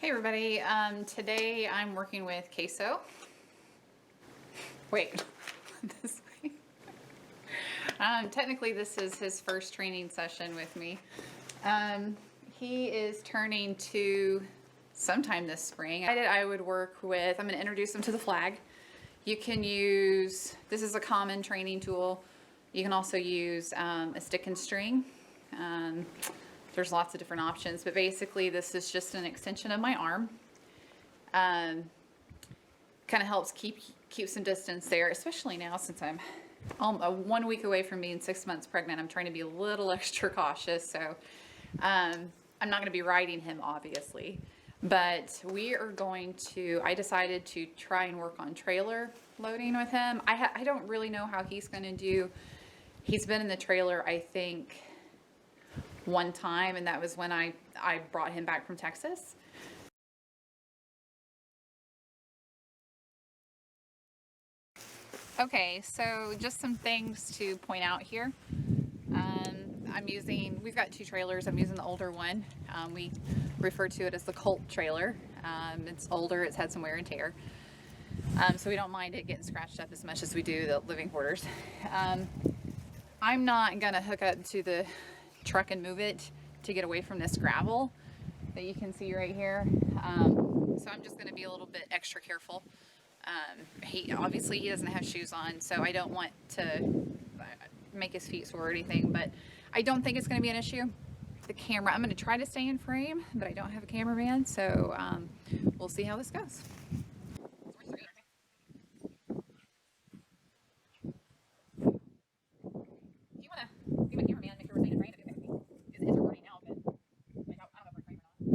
Hey everybody, today I'm working with Queso. Wait, this way. Technically this is his first training session with me. He is turning 2 sometime this spring. I would work with, I'm going to introduce him to the flag. You can use, this is a common training tool. You can also use a stick and string. There's lots of different options, but basically this is just an extension of my arm. Kind of helps keep some distance there, especially now since I'm 1 week away from being 6 months pregnant. I'm trying to be a little extra cautious, so I'm not going to be riding him, obviously. But we are going to, I decided to try and work on trailer loading with him. I don't really know how he's going to do. He's been in the trailer, I think, one time, and that was when I brought him back from Texas. Okay, so just some things to point out here. We've got 2 trailers. I'm using the older one. We refer to it as the Colt trailer. It's older, it's had some wear and tear. So we don't mind it getting scratched up as much as we do the living quarters. I'm not gonna hook up to the truck and move it to get away from this gravel that you can see right here. So I'm just gonna be a little bit extra careful. Obviously he doesn't have shoes on, so I don't want to make his feet sore or anything, but I don't think it's going to be an issue. The camera, I'm going to try to stay in frame, but I don't have a cameraman, so we'll see how this goes. If you want to be my cameraman, make sure we're staying in frame. It's recording now, but like, I don't know if we're in frame or not.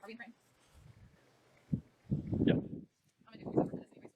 Are we in frame? Yep. I'm going to do this over this anyways.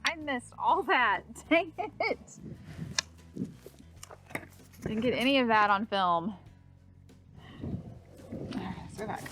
I missed all that. Dang it. Didn't get any of that on film. Let's go back.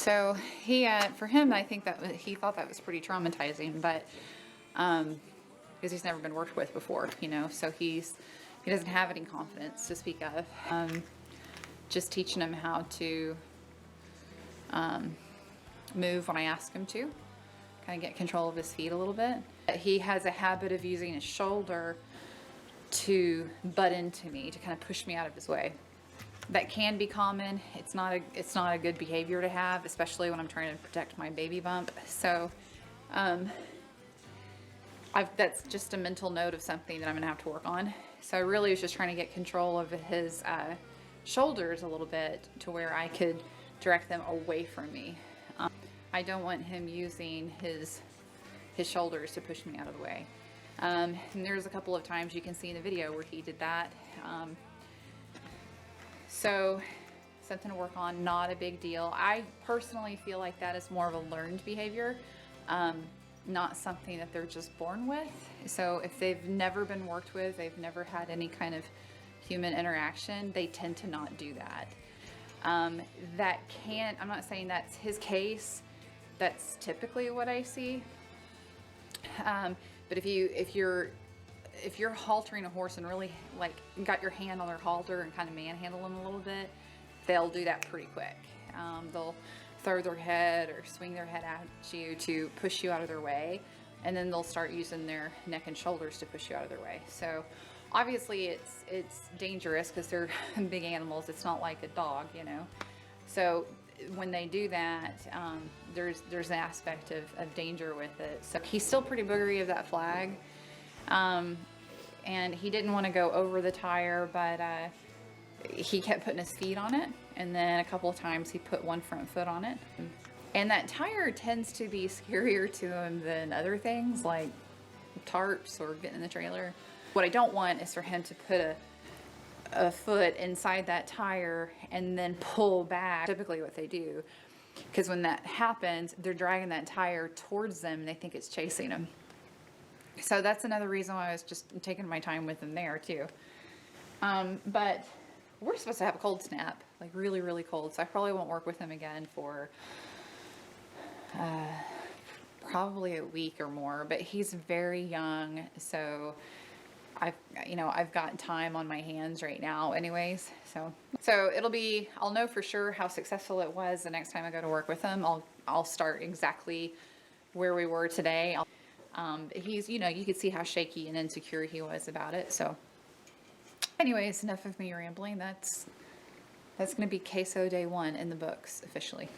So he, for him, I think that he thought that was pretty traumatizing, but because he's never been worked with before, you know, so he doesn't have any confidence to speak of. Just teaching him how to move when I ask him to, kind of get control of his feet a little bit. He has a habit of using his shoulder to butt into me, to kind of push me out of his way. That can be common. It's not a good behavior to have, especially when I'm trying to protect my baby bump. So that's just a mental note of something that I'm gonna have to work on. So I really was just trying to get control of his shoulders a little bit to where I could direct them away from me. I don't want him using his shoulders to push me out of the way. And there's a couple of times you can see in the video where he did that. So something to work on, not a big deal. I personally feel like that is more of a learned behavior, not something that they're just born with. So if they've never been worked with, they've never had any kind of human interaction, they tend to not do that. I'm not saying that's his case, that's typically what I see. But if you're haltering a horse and really like got your hand on their halter and kind of manhandle them a little bit, they'll do that pretty quick. They'll throw their head or swing their head at you to push you out of their way, and then they'll start using their neck and shoulders to push you out of their way. So obviously it's dangerous because they're big animals. It's not like a dog, you know. So when they do that, there's an aspect of danger with it. So he's still pretty boogery of that flag. And he didn't want to go over the tire, but he kept putting his feet on it, and then a couple of times he put one front foot on it. And that tire tends to be scarier to him than other things like tarps or getting in the trailer. What I don't want is for him to put a foot inside that tire and then pull back. Typically what they do, because when that happens, they're dragging that tire towards them and they think it's chasing them. So that's another reason why I was just taking my time with him there too. But we're supposed to have a cold snap, like really, really cold. So I probably won't work with him again for probably a week or more, but he's very young. So I've got time on my hands right now anyways. So I'll know for sure how successful it was the next time I go to work with him. I'll start exactly where we were today. He's, you could see how shaky and insecure he was about it. So anyways, enough of me rambling. That's going to be Queso day 1 in the books officially.